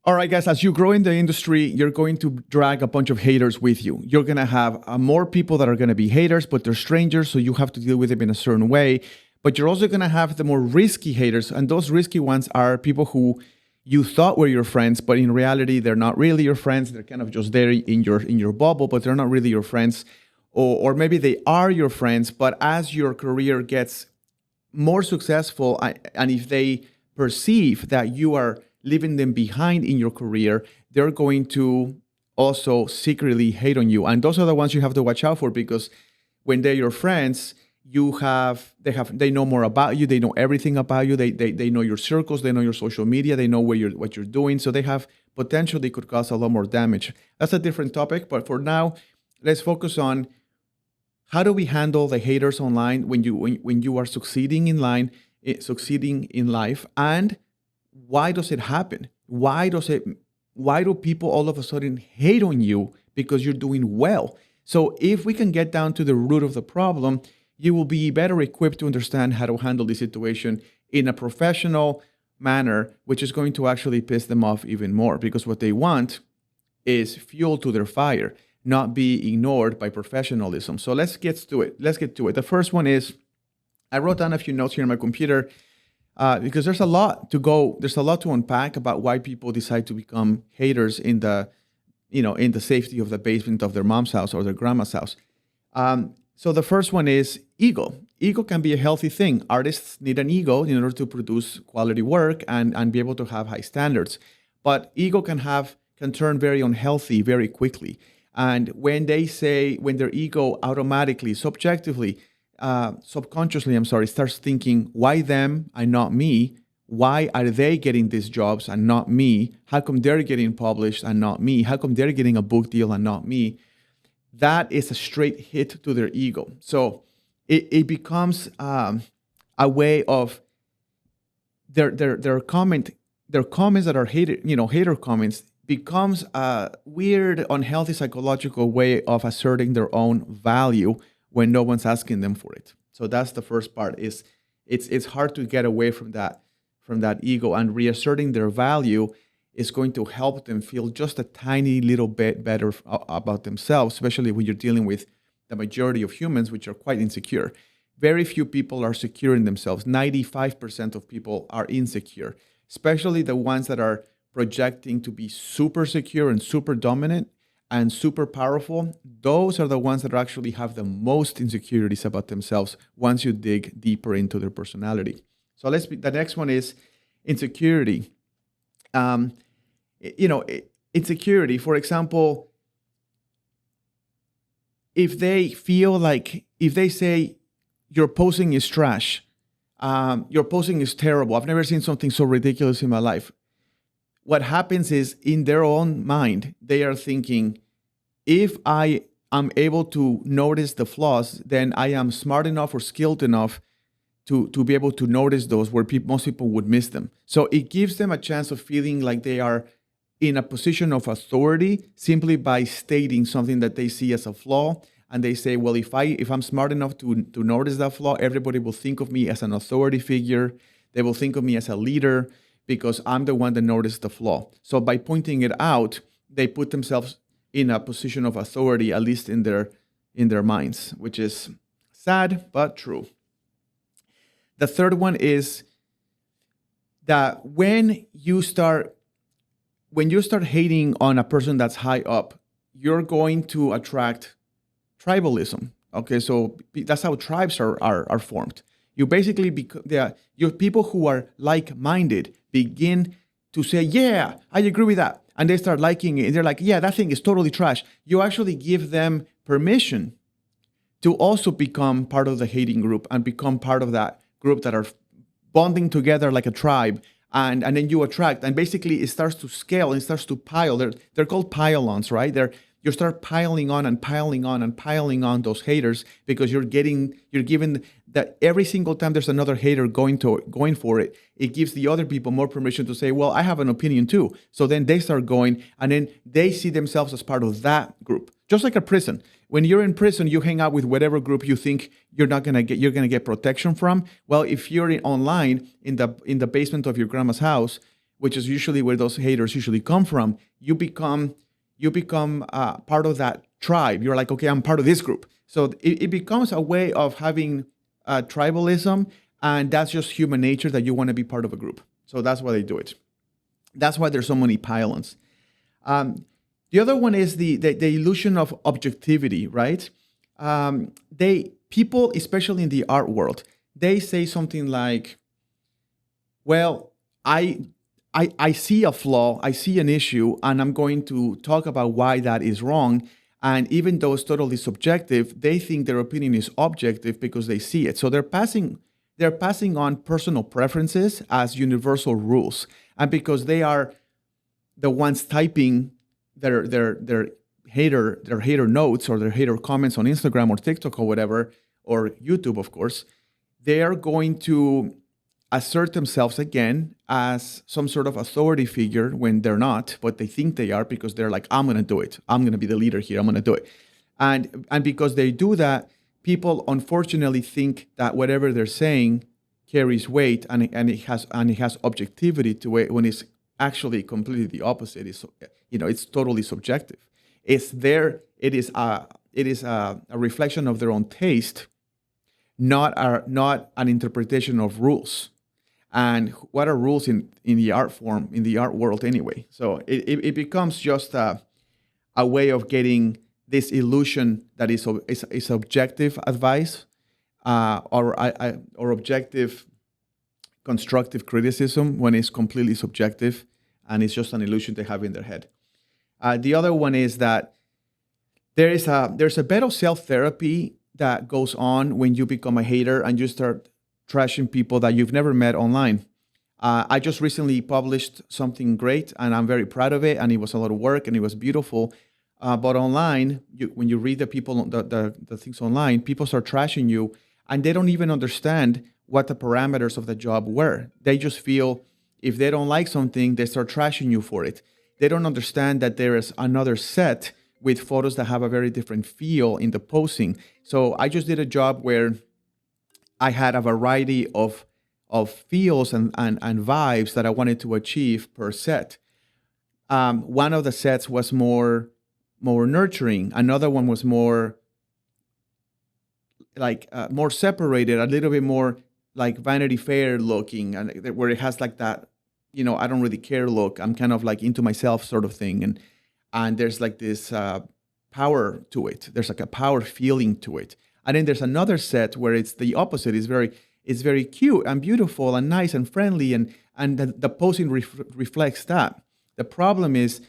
All right, guys, as you grow in the industry, you're going to drag a bunch of haters with you. You're going to have more people that are going to be haters, but they're strangers, so you have to deal with them in a certain way. But you're also going to have the more risky haters, and those risky ones are people who you thought were your friends, but in reality, they're not really your friends. They're kind of just there in your bubble, but they're not really your friends. Or maybe they are your friends, but as your career gets more successful, and if they perceive that you are leaving them behind in your career, they're going to also secretly hate on you. And those are the ones you have to watch out for, because when they're your friends, they know more about you, they know everything about you, they know your circles, they know your social media, they know what you're doing. So they have potential they could cause a lot more damage. That's a different topic, but for now, let's focus on how do we handle the haters online when you are succeeding in succeeding in life, and why does it happen? Why do people all of a sudden hate on you because you're doing well? So if we can get down to the root of the problem, you will be better equipped to understand how to handle the situation in a professional manner, which is going to actually piss them off even more, because what they want is fuel to their fire, not be ignored by professionalism. So let's get to it. The first one is, I wrote down a few notes here on my computer because there's a lot to unpack about why people decide to become haters in the safety of the basement of their mom's house or their grandma's house. So the first one is ego. Ego can be a healthy thing. Artists need an ego in order to produce quality work and be able to have high standards. But ego can turn very unhealthy very quickly. And when their ego automatically, subconsciously, starts thinking, why them and not me? Why are they getting these jobs and not me? How come they're getting published and not me? How come they're getting a book deal and not me? That is a straight hit to their ego. So it becomes a way of their comments that are hater comments becomes a weird, unhealthy psychological way of asserting their own value when no one's asking them for it. So that's the first part. It's hard to get away from that ego, and reasserting their value is going to help them feel just a tiny little bit better about themselves, especially when you're dealing with the majority of humans, which are quite insecure. Very few people are secure in themselves. 95% of people are insecure, especially the ones that are projecting to be super secure and super dominant and super powerful. Those are the ones that actually have the most insecurities about themselves once you dig deeper into their personality. So the next one is insecurity. Insecurity, for example, if they say your posing is trash, your posing is terrible, I've never seen something so ridiculous in my life. What happens is, in their own mind, they are thinking, if I am able to notice the flaws, then I am smart enough or skilled enough to be able to notice those where most people would miss them. So it gives them a chance of feeling like they are in a position of authority simply by stating something that they see as a flaw. And they say, well, if I'm smart enough to notice that flaw, everybody will think of me as an authority figure. They will think of me as a leader because I'm the one that noticed the flaw. So by pointing it out, they put themselves in a position of authority, at least in their minds, which is sad but true. The third one is that when you start hating on a person that's high up, you're going to attract tribalism. Okay, so that's how tribes are formed. You basically your people who are like-minded begin to say, yeah, I agree with that. And they start liking it. And they're like, yeah, that thing is totally trash. You actually give them permission to also become part of the hating group and become part of that group that are bonding together like a tribe. And then you attract, and basically it starts to scale and it starts to pile. They're called pile-ons, right? You start piling on and piling on and piling on those haters because you're given that every single time there's another hater going for it, it gives the other people more permission to say, well, I have an opinion too. So then they start going, and then they see themselves as part of that group. Just like a prison. When you're in prison, you hang out with whatever group you think you're gonna get protection from. Well, if you're online in the basement of your grandma's house which is usually where those haters usually come from, you become part of that tribe. You're like, okay, I'm part of this group. So it becomes a way of having tribalism, and that's just human nature that you want to be part of a group. So that's why they do it. That's why there's so many pylons. The other one is the illusion of objectivity, right? People, especially in the art world, they say something like, well, I see a flaw, I see an issue, and I'm going to talk about why that is wrong. And even though it's totally subjective, they think their opinion is objective because they see it. So they're passing on personal preferences as universal rules. And because they are the ones typing their hater notes or their hater comments on Instagram or TikTok or whatever, or YouTube, of course, they are going to assert themselves again as some sort of authority figure when they're not, but they think they are because they're like, I'm going to do it. I'm going to be the leader here. I'm going to do it. And because they do that, people unfortunately think that whatever they're saying carries weight and it has objectivity to it when it's actually completely the opposite. It's totally subjective. It is a reflection of their own taste, not an interpretation of rules. And what are rules in the art form, in the art world anyway? So it becomes just a way of getting this illusion that is objective advice or objective constructive criticism when it's completely subjective and it's just an illusion they have in their head. The other one is that there's a bit of self-therapy that goes on when you become a hater and you start trashing people that you've never met online. I just recently published something great, and I'm very proud of it, and it was a lot of work, and it was beautiful. But online, when you read the things online, people start trashing you, and they don't even understand what the parameters of the job were. They just feel if they don't like something, they start trashing you for it. They don't understand that there is another set with photos that have a very different feel in the posing. So I just did a job where I had a variety of feels and vibes that I wanted to achieve per set. One of the sets was more nurturing. Another one was more more separated, a little bit more like Vanity Fair looking, and where it has like that, I don't really care look. I'm kind of like into myself sort of thing, and there's like this power to it. There's like a power feeling to it. And then there's another set where it's the opposite. It's very cute and beautiful and nice and friendly, and the posing reflects that. The problem is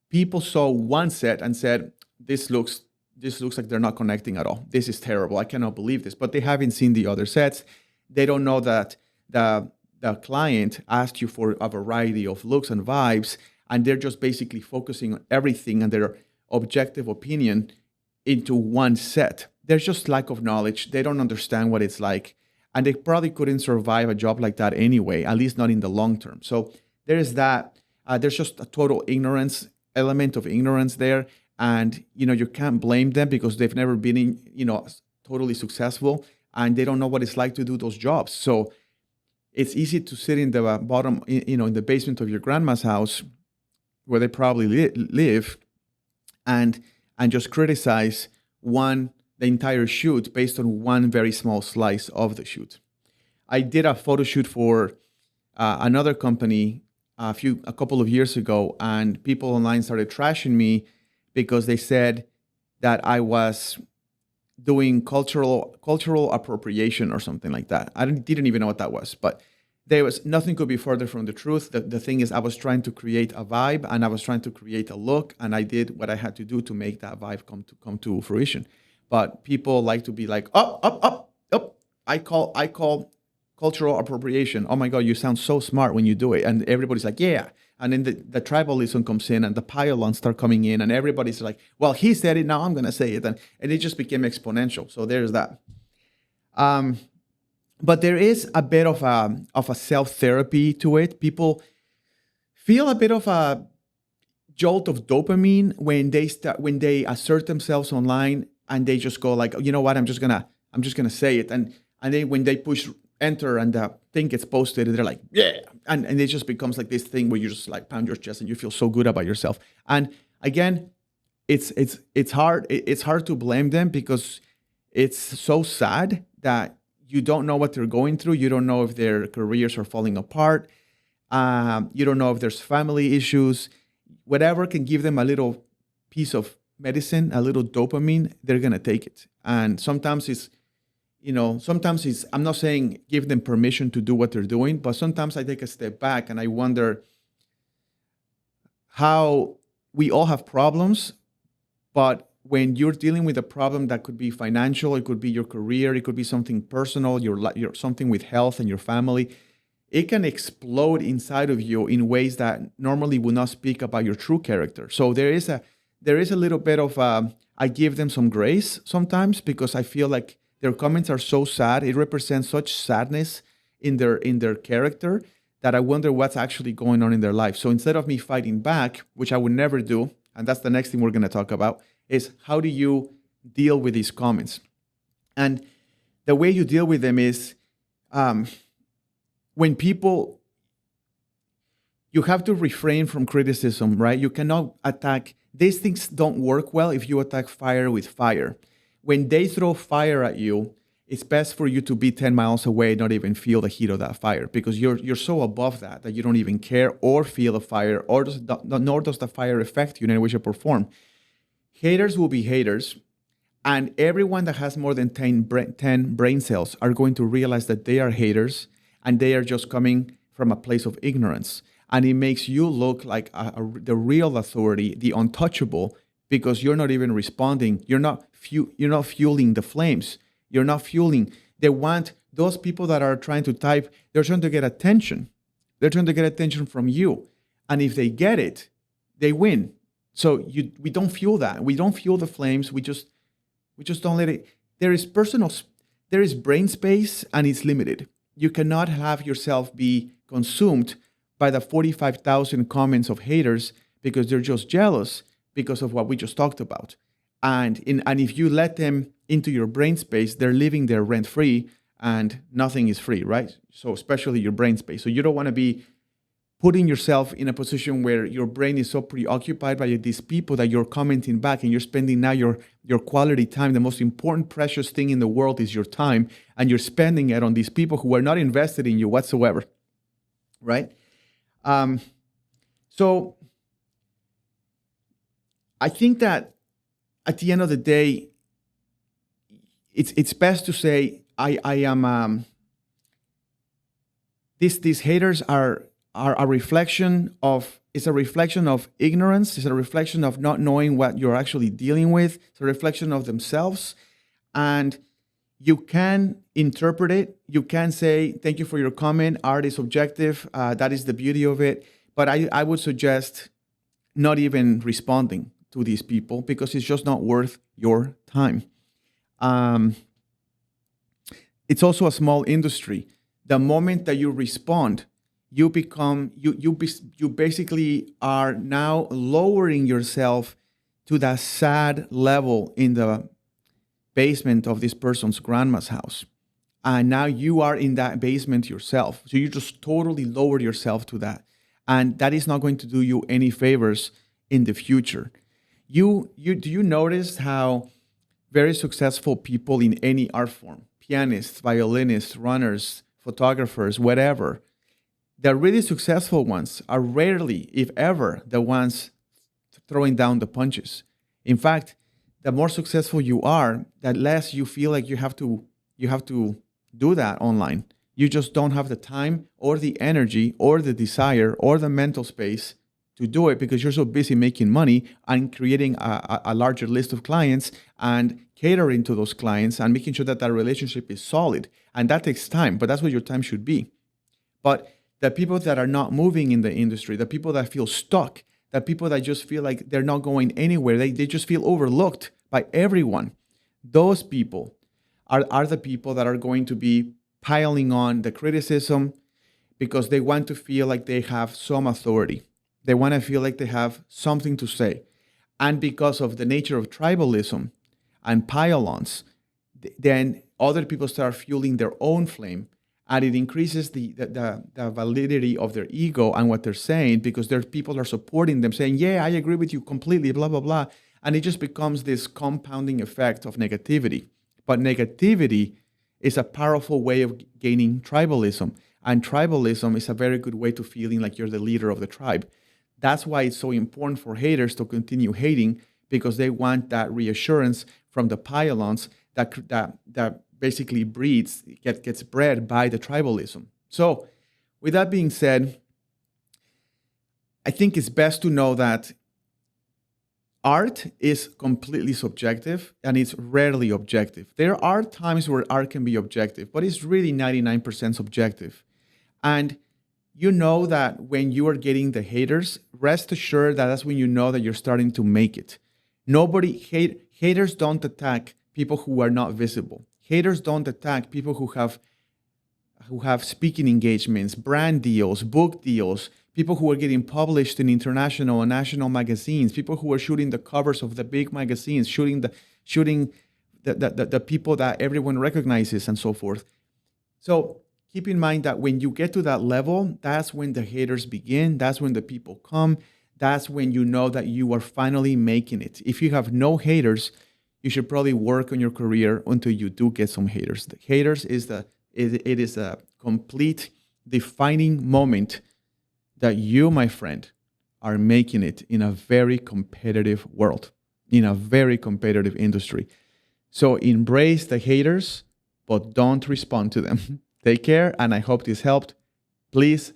people saw one set and said, this looks like they're not connecting at all. This is terrible. I cannot believe this. But they haven't seen the other sets. They don't know that the client asked you for a variety of looks and vibes, and they're just basically focusing on everything and their objective opinion into one set. There's just lack of knowledge. They don't understand what it's like. And they probably couldn't survive a job like that anyway, at least not in the long term. So there's that. There's just a total element of ignorance there. And, you can't blame them because they've never been, totally successful. And they don't know what it's like to do those jobs. So it's easy to sit in the bottom, in the basement of your grandma's house where they probably live and just criticize the entire shoot based on one very small slice of the shoot. I did a photo shoot for another company a couple of years ago, and people online started trashing me because they said that I was doing cultural appropriation or something like that. I didn't even know what that was, but there was nothing could be further from the truth. The thing is, I was trying to create a vibe and I was trying to create a look, and I did what I had to do to make that vibe come to fruition. But people like to be like, up. I call cultural appropriation. Oh my God, you sound so smart when you do it. And everybody's like, yeah. And then the tribalism comes in and the pylons start coming in and everybody's like, well, he said it, now I'm going to say it. And it just became exponential. So there's that. But there is a bit of a self-therapy to it. People feel a bit of a jolt of dopamine when they assert themselves online and they just go like, you know what, I'm just gonna say it. And then when they push enter and the thing gets posted and they're like, yeah. And it just becomes like this thing where you just like pound your chest and you feel so good about yourself. And again, it's hard. It's hard to blame them because it's so sad that you don't know what they're going through. You don't know if their careers are falling apart. You don't know if there's family issues. Whatever can give them a little piece of medicine, a little dopamine, they're gonna take it. And sometimes I'm not saying give them permission to do what they're doing, but sometimes I take a step back and I wonder how we all have problems, but when you're dealing with a problem that could be financial, it could be your career, it could be something personal, your something with health and your family, it can explode inside of you in ways that normally would not speak about your true character. So there is a little bit of I give them some grace sometimes because I feel like their comments are so sad. It represents such sadness in their character that I wonder what's actually going on in their life. So instead of me fighting back, which I would never do, and that's the next thing we're going to talk about, is how do you deal with these comments? And the way you deal with them is when people, you have to refrain from criticism, right? You cannot attack. These things don't work well if you attack fire with fire. When they throw fire at you, it's best for you to be 10 miles away, not even feel the heat of that fire, because you're so above that you don't even care or feel the fire, or nor does the fire affect you in any way, shape, or form. Haters will be haters, and everyone that has more than 10 brain cells are going to realize that they are haters, and they are just coming from a place of ignorance. And it makes you look like the real authority, the untouchable, because you're not even responding. You're not fueling the flames. You're not fueling. They want those people that are trying to type, they're trying to get attention. They're trying to get attention from you. And if they get it, they win. So we don't fuel that. We don't fuel the flames. We just don't let it. There is brain space, and it's limited. You cannot have yourself be consumed by the 45,000 comments of haters because they're just jealous because of what we just talked about. And if you let them into your brain space, they're living there rent free, and nothing is free, right? So especially your brain space. So you don't want to be putting yourself in a position where your brain is so preoccupied by these people that you're commenting back, and you're spending now your quality time. The most important, precious thing in the world is your time, and you're spending it on these people who are not invested in you whatsoever, right? So I think that at the end of the day, it's best to say I am. These haters are a reflection of. It's a reflection of ignorance. It's a reflection of not knowing what you're actually dealing with. It's a reflection of themselves, and you can interpret it. You can say, "Thank you for your comment. Art is objective. That is the beauty of it." But I would suggest not even responding to these people because it's just not worth your time. It's also a small industry. The moment that you respond, you basically are now lowering yourself to that sad level in the basement of this person's grandma's house. And now you are in that basement yourself. So you just totally lowered yourself to that. And that is not going to do you any favors in the future. Do you notice how very successful people in any art form, pianists, violinists, runners, photographers, whatever, the really successful ones are rarely, if ever, the ones throwing down the punches. In fact, the more successful you are, the less you feel like you have to do that online. You just don't have the time or the energy or the desire or the mental space to do it because you're so busy making money and creating a larger list of clients and catering to those clients and making sure that that relationship is solid. And that takes time, but that's what your time should be. But the people that are not moving in the industry, the people that feel stuck, the people that just feel like they're not going anywhere, they just feel overlooked by everyone, those people are the people that are going to be piling on the criticism because they want to feel like they have some authority. They want to feel like they have something to say. And because of the nature of tribalism and pile-ons, then other people start fueling their own flame And it increases the validity of their ego and what they're saying, because their people are supporting them, saying, yeah, I agree with you completely, blah, blah, blah. And it just becomes this compounding effect of negativity. But negativity is a powerful way of gaining tribalism. And tribalism is a very good way to feeling like you're the leader of the tribe. That's why it's so important for haters to continue hating, because they want that reassurance from the pylons that basically gets bred by the tribalism. So, with that being said, I think it's best to know that art is completely subjective and it's rarely objective. There are times where art can be objective, but it's really 99% subjective. And you know that when you are getting the haters, rest assured that that's when you know that you're starting to make it. Haters don't attack people who are not visible. Haters don't attack people who have speaking engagements, brand deals, book deals, people who are getting published in international and national magazines, people who are shooting the covers of the big magazines, shooting the people that everyone recognizes and so forth. So keep in mind that when you get to that level, that's when the haters begin. That's when the people come. That's when you know that you are finally making it. If you have no haters, you should probably work on your career until you do get some haters. The haters is it is a complete defining moment that you, my friend, are making it in a very competitive world, in a very competitive industry. So embrace the haters, but don't respond to them. Take care, and I hope this helped. Please,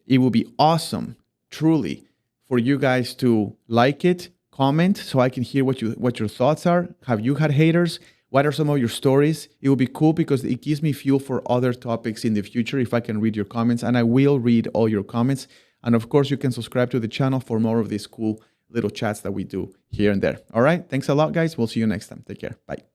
it would be awesome, truly, for you guys to like it, comment, so I can hear what your thoughts are. Have you had haters? What are some of your stories? It would be cool because it gives me fuel for other topics in the future if I can read your comments, and I will read all your comments. And of course, you can subscribe to the channel for more of these cool little chats that we do here and there. All right. Thanks a lot, guys. We'll see you next time. Take care. Bye.